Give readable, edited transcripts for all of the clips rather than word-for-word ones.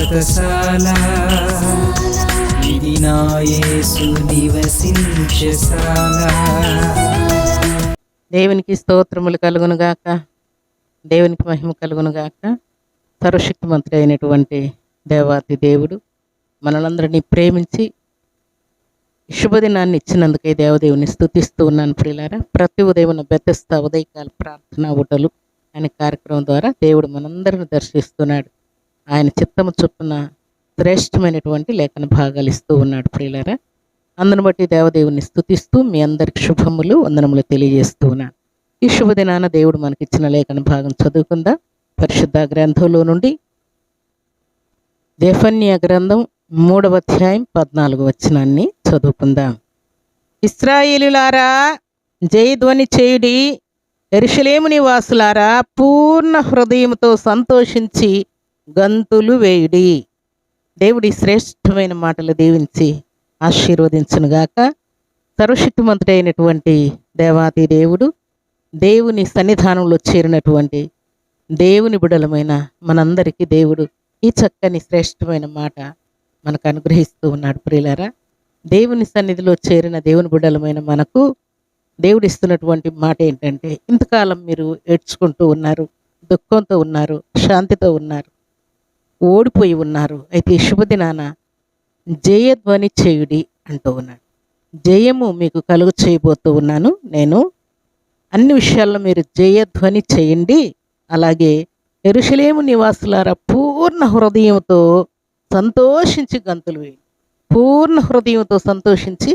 వ్రతశాల ఇది నా యేసు నివసించశాల. దేవునికి స్తోత్రములు కలుగునుగాక, దేవునికి మహిమ కలుగునుగాక. సర్వశక్తిమంతుడు అయినటువంటి దేవాతి దేవుడు మనలందరినీ ప్రేమించి శుభదినాన్ని ఇచ్చినందుకే దేవదేవుని స్తుతిస్తూ ఉన్నాను. ప్రియులారా, ప్రతి ఉదయం బెతెస్తా ఉదయకాల ప్రార్థన ఊటలు అనే కార్యక్రమం ద్వారా దేవుడు మనందరిని దర్శిస్తున్నాడు. ఆయన చిత్తము చొప్పున శ్రేష్టమైనటువంటి లేఖన భాగాలు ఇస్తూ ఉన్నాడు. ప్రియులారా, అందును బట్టి దేవదేవుని స్తుతిస్తూ మీ అందరికి శుభములు వందనములు తెలియజేస్తూ ఉన్నాను. ఈ శుభదినాన దేవుడు మనకిచ్చిన లేఖన భాగం చదువుకుందా. పరిశుద్ధ గ్రంథంలో నుండి జెఫన్యా గ్రంథం 3వ అధ్యాయం 14వ వచనాన్ని చదువుకుందాం. ఇశ్రాయేలులారా జయధ్వని చేయుడి, యెరూషలేము నివాసులారా పూర్ణ హృదయంతో సంతోషించి గంతులు వేయుడి. దేవుడి శ్రేష్టమైన మాటలు దీవించి ఆశీర్వదించునుగాక. సర్వశక్తిమంతుడైనటువంటి దేవాతి దేవుడు, దేవుని సన్నిధానంలో చేరినటువంటి దేవుని బిడలమైన మనందరికీ దేవుడు ఈ చక్కని శ్రేష్టమైన మాట మనకు అనుగ్రహిస్తూ ఉన్నాడు. ప్రియులారా, దేవుని సన్నిధిలో చేరిన దేవుని బిడ్డలమైన మనకు దేవుడు ఇస్తున్నటువంటి మాట ఏంటంటే, ఇంతకాలం మీరు ఏడ్చుకుంటూ ఉన్నారు, దుఃఖంతో ఉన్నారు, శాంతితో ఉన్నారు, ఓడిపోయి ఉన్నారు. అయితే ఈ శుభదినాన జయధ్వని చేయుడి అంటూ ఉన్నాడు. జయము మీకు కలుగు చేయబోతూ ఉన్నాను నేను. అన్ని విషయాల్లో మీరు జయధ్వని చేయండి. అలాగే యెరూషలేము నివాసులారా పూర్ణ హృదయంతో సంతోషించి గంతులు వేయండి. పూర్ణ హృదయంతో సంతోషించి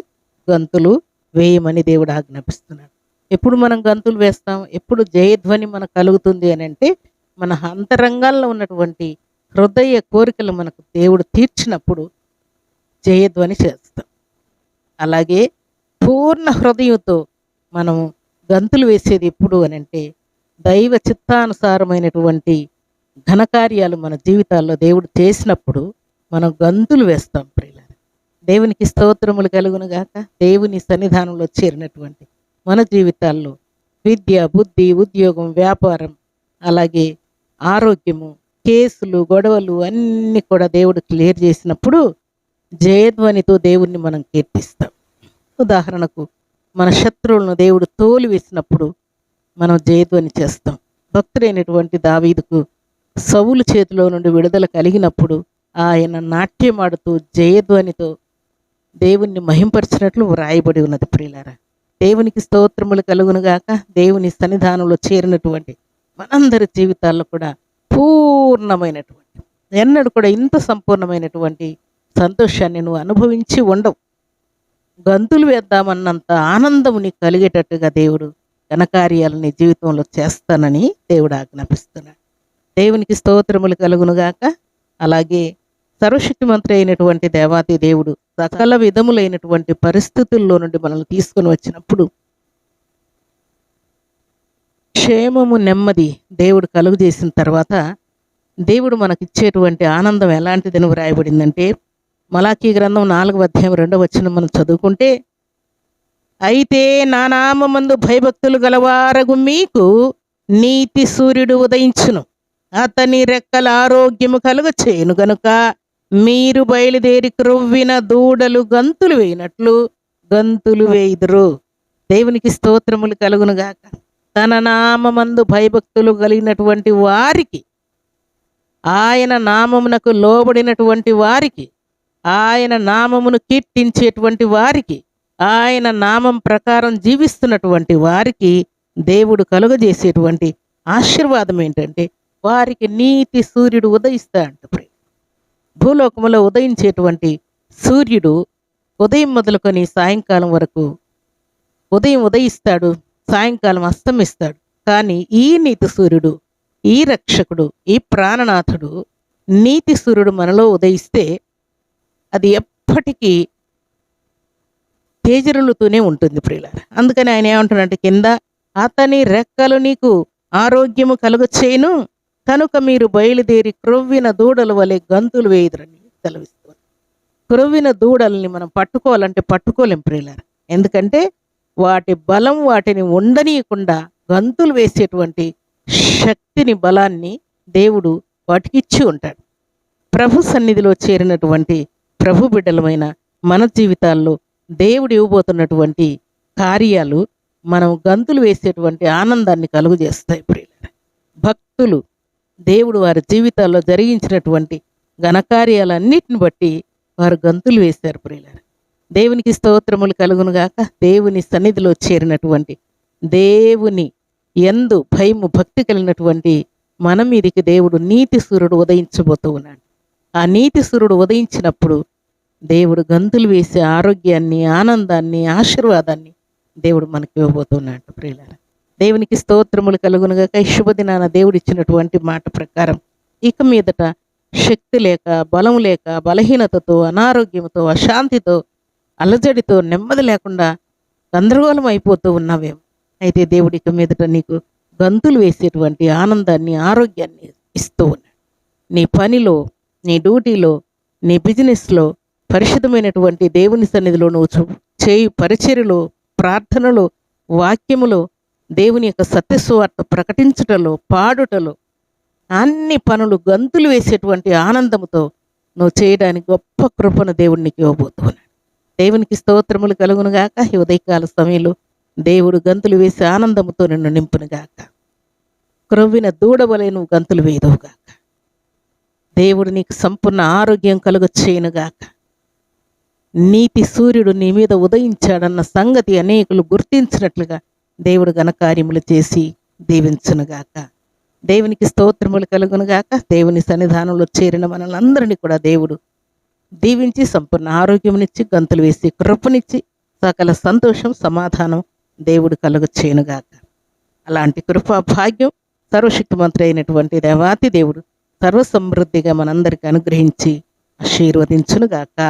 గంతులు వేయమని దేవుడు ఆజ్ఞాపిస్తున్నాడు. ఎప్పుడు మనం గంతులు వేస్తాం, ఎప్పుడు జయధ్వని మనకు కలుగుతుంది అని అంటే, మన అంతరంగాల్లో ఉన్నటువంటి హృదయ కోరికలు మనకు దేవుడు తీర్చినప్పుడు జయధ్వని చేస్తాం. అలాగే పూర్ణ హృదయంతో మనం గంతులు వేసేది ఎప్పుడు అని అంటే, దైవ చిత్తానుసారమైనటువంటి ఘనకార్యాలు మన జీవితాల్లో దేవుడు చేసినప్పుడు మనం గంతులు వేస్తాం. ప్రియులారా, దేవునికి స్తోత్రములు కలుగునుగాక. దేవుని సన్నిధానంలో చేరినటువంటి మన జీవితాల్లో విద్య, బుద్ధి, ఉద్యోగం, వ్యాపారం, అలాగే ఆరోగ్యము, కేసులు, గొడవలు అన్నీ కూడా దేవుడు క్లియర్ చేసినప్పుడు జయధ్వనితో దేవుణ్ణి మనం కీర్తిస్తాం. ఉదాహరణకు, మన శత్రువులను దేవుడు తోలి వేసినప్పుడు మనం జయధ్వని చేస్తాం. భక్తుడైనటువంటి దావీదుకు సౌలు చేతిలో నుండి విడుదల కలిగినప్పుడు ఆయన నాట్యమాడుతూ జయధ్వనితో దేవుణ్ణి మహింపరిచినట్లు వ్రాయబడి ఉన్నది. ప్రియులారా, దేవునికి స్తోత్రములు కలుగునుగాక. దేవుని సన్నిధానంలో చేరినటువంటి మనందరి జీవితాల్లో కూడా పూర్ణమైనటువంటి, ఎన్నడూ కూడా ఇంత సంపూర్ణమైనటువంటి సంతోషాన్ని నువ్వు అనుభవించి ఉండవు. గంతులు వేద్దామన్నంత ఆనందము నీకు కలిగేటట్టుగా దేవుడు ఘనకార్యాలు నీ జీవితంలో చేస్తానని దేవుడు ఆజ్ఞాపిస్తున్నాడు. దేవునికి స్తోత్రములు కలుగునుగాక. అలాగే సర్వశక్తిమంతుడు అయినటువంటి దేవాతి దేవుడు సకల విధములైనటువంటి పరిస్థితుల్లో నుండి మనల్ని తీసుకొని వచ్చినప్పుడు క్షేమము, నెమ్మది దేవుడు కలుగు చేసిన తర్వాత దేవుడు మనకిచ్చేటువంటి ఆనందం ఎలాంటిదని వ్రాయబడిందంటే, మలాకీ గ్రంథం 4వ అధ్యాయం 2వ వచనం మనం చదువుకుంటే, అయితే నా నామమందు భయభక్తులు గలవారగు మీకు నీతి సూర్యుడు ఉదయించును, అతని రెక్కల ఆరోగ్యము కలుగ చేయను గనుక మీరు బయలుదేరి క్రొవ్విన దూడలు గంతులు వేయినట్లు గంతులు వేయుదురు. దేవునికి స్తోత్రములు కలుగునుగాక. తన నామమందు భయభక్తులు కలిగినటువంటి వారికి, ఆయన నామమునకు లోబడినటువంటి వారికి, ఆయన నామమును కీర్తించేటువంటి వారికి, ఆయన నామం ప్రకారం జీవిస్తున్నటువంటి వారికి దేవుడు కలుగజేసేటువంటి ఆశీర్వాదం ఏంటంటే, వారికి నీతి సూర్యుడు ఉదయిస్తాడంట. భూలోకములో ఉదయించేటువంటి సూర్యుడు ఉదయం మొదలుకొని సాయంకాలం వరకు, ఉదయం ఉదయిస్తాడు, సాయంకాలం అస్తమిస్తాడు. కానీ ఈ నీతి సూర్యుడు, ఈ రక్షకుడు, ఈ ప్రాణనాథుడు నీతి సూర్యుడు మనలో ఉదయిస్తే అది ఎప్పటికీ తేజరులుతూనే ఉంటుంది. ప్రియులారా, అందుకని ఆయన ఏమంటున్నాడంటే, కింద అతని రెక్కలు నీకు ఆరోగ్యము కలుగచేయును కనుక మీరు బయలుదేరి క్రొవ్విన దూడల వలె గంతులు వేయుదురని సెలవిస్తారు. క్రొవ్విన దూడల్ని మనం పట్టుకోవాలంటే పట్టుకోలేం ప్రియులారా, ఎందుకంటే వాటి బలం వాటిని ఉండనీయకుండా గంతులు వేసేటువంటి శక్తిని, బలాన్ని దేవుడు వాటికి ఇచ్చి ఉంటాడు. ప్రభు సన్నిధిలో చేరినటువంటి ప్రభు బిడ్డలమైన మన జీవితాల్లో దేవుడు ఇవ్వబోతున్నటువంటి కార్యాలు మనం గంతులు వేసేటువంటి ఆనందాన్ని కలుగు చేస్తాయి ప్రియులారా. భక్తులు దేవుడు వారి జీవితాల్లో జరిగించినటువంటి ఘనకార్యాలన్నిటిని బట్టి వారు గంతులు వేశారు ప్రియులారా. దేవునికి స్తోత్రములు కలుగునుగాక. దేవుని సన్నిధిలో చేరినటువంటి దేవుని యందు భయము భక్తి కలిగినటువంటి మన మీదికి దేవుడు నీతి సూర్యుడు ఉదయించబోతూ ఉన్నాడు. ఆ నీతి సూర్యుడు ఉదయించినప్పుడు దేవుడు గంతులు వేసే ఆరోగ్యాన్ని, ఆనందాన్ని, ఆశీర్వాదాన్ని దేవుడు మనకి ఇవ్వబోతున్నాడు ప్రియులారా. దేవునికి స్తోత్రములు కలుగునుగాక. ఈ శుభదినాన దేవుడు ఇచ్చినటువంటి మాట ప్రకారం ఇక మీదట శక్తి లేక, బలం లేక, బలహీనతతో, అనారోగ్యంతో, అశాంతితో, అలజడితో, నెమ్మది లేకుండా గందరగోళం అయిపోతూ ఉన్నావేమో. అయితే దేవుడి ఇక మీదట నీకు గంతులు వేసేటువంటి ఆనందాన్ని, ఆరోగ్యాన్ని ఇస్తూ ఉన్నాడు. నీ పనిలో, నీ డ్యూటీలో, నీ బిజినెస్లో, పరిశుద్ధమైనటువంటి దేవుని సన్నిధిలో నువ్వు చేయు పరిచర్యలో, ప్రార్థనలో, వాక్యములో, దేవుని యొక్క సత్యసువార్త ప్రకటించుటలో, పాడుటలో, అన్ని పనులు గంతులు వేసేటువంటి ఆనందంతో నువ్వు చేయడానికి గొప్ప కృపను దేవుడికి ఇవ్వబోతున్నాడు. దేవునికి స్తోత్రములు కలుగునుగాక. ఈ ఉదయకాల సమయంలో దేవుడు గంతులు వేసే ఆనందముతో నిన్ను నింపునుగాక. క్రొవ్విన దూడవలే నువ్వు గంతులు వేయదువుగాక. దేవుడు నీకు సంపూర్ణ ఆరోగ్యం కలుగ చేయనుగాక. నీతి సూర్యుడు నీ మీద ఉదయించాడన్న సంగతి అనేకులు గుర్తించినట్లుగా దేవుడు ఘనకార్యములు చేసి దీవించునుగాక. దేవునికి స్తోత్రములు కలుగునుగాక. దేవుని సన్నిధానంలో చేరిన మనలందరినీ కూడా దేవుడు దీవించి సంపూర్ణ ఆరోగ్యమునిచ్చి, గంతులు వేసి కృపనిచ్చి, సకల సంతోషం, సమాధానం దేవుడు కలుగ చేయనుగాక. అలాంటి కృపా భాగ్యం సర్వశక్తిమంతుడు అయినటువంటి దేవాతి దేవుడు సర్వసమృద్ధిగా మనందరికీ అనుగ్రహించి ఆశీర్వదించునుగాక.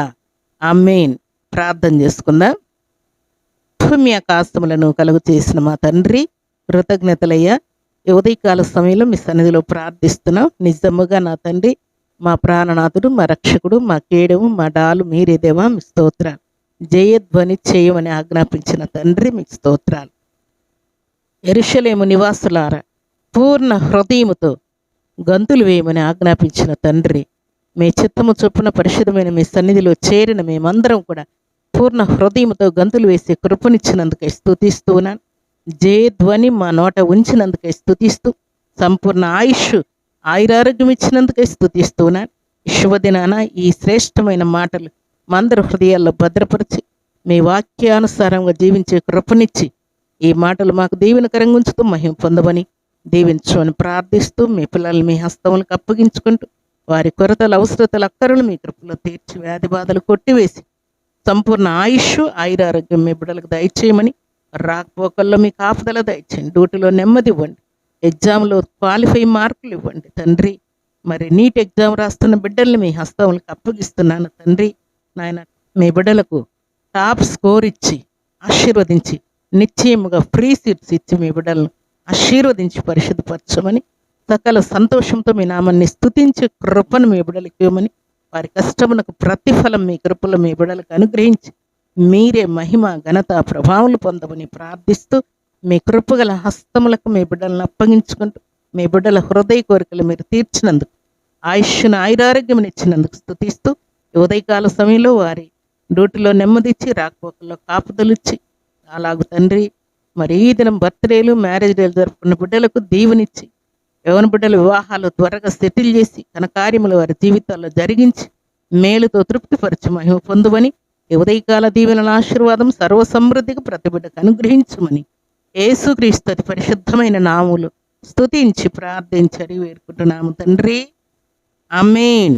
ఆమేన్. ప్రార్థన చేసుకుందాం. భూమి ఆకాశములను కలుగు చేసిన మా తండ్రి, కృతజ్ఞతలయ్యా. ఈ ఉదయకాల సమయంలో మీ సన్నిధిలో ప్రార్థిస్తున్నాం. నిజముగా నా తండ్రి, మా ప్రాణనాథుడు, మా రక్షకుడు, మా కేడము, మా డాలు మీరే దేవా. మీ స్తోత్రాలు. జయధ్వని చేయమని ఆజ్ఞాపించిన తండ్రి, మీకు స్తోత్రాలు. యెరూషలేము నివాసులారా, పూర్ణ హృదయముతో గంతులు వేయమని ఆజ్ఞాపించిన తండ్రి, మీ చిత్తము చొప్పున పరిశుద్ధమైన మీ సన్నిధిలో చేరిన మేమందరం కూడా పూర్ణ హృదయముతో గంతులు వేసి కృపనిచ్చినందుకే స్తుతిస్తూ ఉన్నాను. జయధ్వని మా నోట ఉంచినందుకే స్తుతిస్తూ, సంపూర్ణ ఆయుష్, ఆయురారోగ్యం ఇచ్చినందుకే స్తుతిస్తూ ఉన్నాను. శుభదినాన ఈ శ్రేష్టమైన మాటలు మా అందరి హృదయాల్లో భద్రపరిచి మీ వాక్యానుసారంగా జీవించే కృపనిచ్చి ఈ మాటలు మాకు దీవెనకరంగా ఉంచుతూ మహిమ పొందమని దీవించమని ప్రార్థిస్తూ, మీ పిల్లల్ని మీ హస్తములకు అప్పగించుకుంటూ వారి కొరతలు, అవసరతలు, అక్కరలు మీ కృపలో తీర్చి, వ్యాధి బాధలు కొట్టివేసి సంపూర్ణ ఆయుష్, ఆయురారోగ్యం మీ బిడ్డలకు దయచేయమని, రాకపోకల్లో మీ కాపుదల దయచేయండి, డ్యూటీలో నెమ్మది ఇవ్వండి, ఎగ్జామ్లో క్వాలిఫై మార్కులు ఇవ్వండి తండ్రి. మరి నీట్ ఎగ్జామ్ రాస్తున్న బిడ్డల్ని మీ హస్తములకు అప్పగిస్తున్నాను తండ్రి. నాయన, మీ బిడ్డలకు టాప్ స్కోర్ ఇచ్చి ఆశీర్వదించి, నిశ్చయముగా ఫ్రీ సీట్స్ ఇచ్చి మీ బిడ్డలను ఆశీర్వదించి పరిశుద్ధపరచమని, సకల సంతోషంతో మీ నామాన్ని స్తుతించే కృపను మీ బిడ్డలకు ఇవ్వమని, వారి కష్టమునకు ప్రతిఫలం మీ కృపలో మీ బిడ్డలకు అనుగ్రహించి మీరే మహిమ, ఘనత, ప్రభావాలు పొందమని ప్రార్థిస్తూ, మీ కృపగల హస్తములకు మీ బిడ్డలను అప్పగించుకుంటూ, మీ బిడ్డల హృదయ కోరికలు మీరు తీర్చినందుకు, ఆయుష్ను, ఆయురారోగ్యం ఇచ్చినందుకు స్తుతిస్తూ, ఉదయకాల సమయంలో వారి డ్యూటీలో నెమ్మదిచ్చి, రాకపోకల్లో కాపుదలిచ్చి, అలాగు తండ్రి మరి ఈ దినం బర్త్డేలు, మ్యారేజ్ డేలు జరుపుకున్న బిడ్డలకు దీవెనిచ్చి, యవన బిడ్డల వివాహాలు త్వరగా సెటిల్ చేసి ఘనకార్యములు వారి జీవితాల్లో జరిగించి మేలుతో తృప్తిపరచి మహిమ పొందుమని, ఉదయకాల దీవెనల ఆశీర్వాదం సర్వసమృద్ధిగా ప్రతి బిడ్డకు అనుగ్రహించమని యేసుక్రీస్తు అతి పరిశుద్ధమైన నామములు స్తుతించి ప్రార్థించి వేడుకుంటున్నాము తండ్రి. ఆమేన్.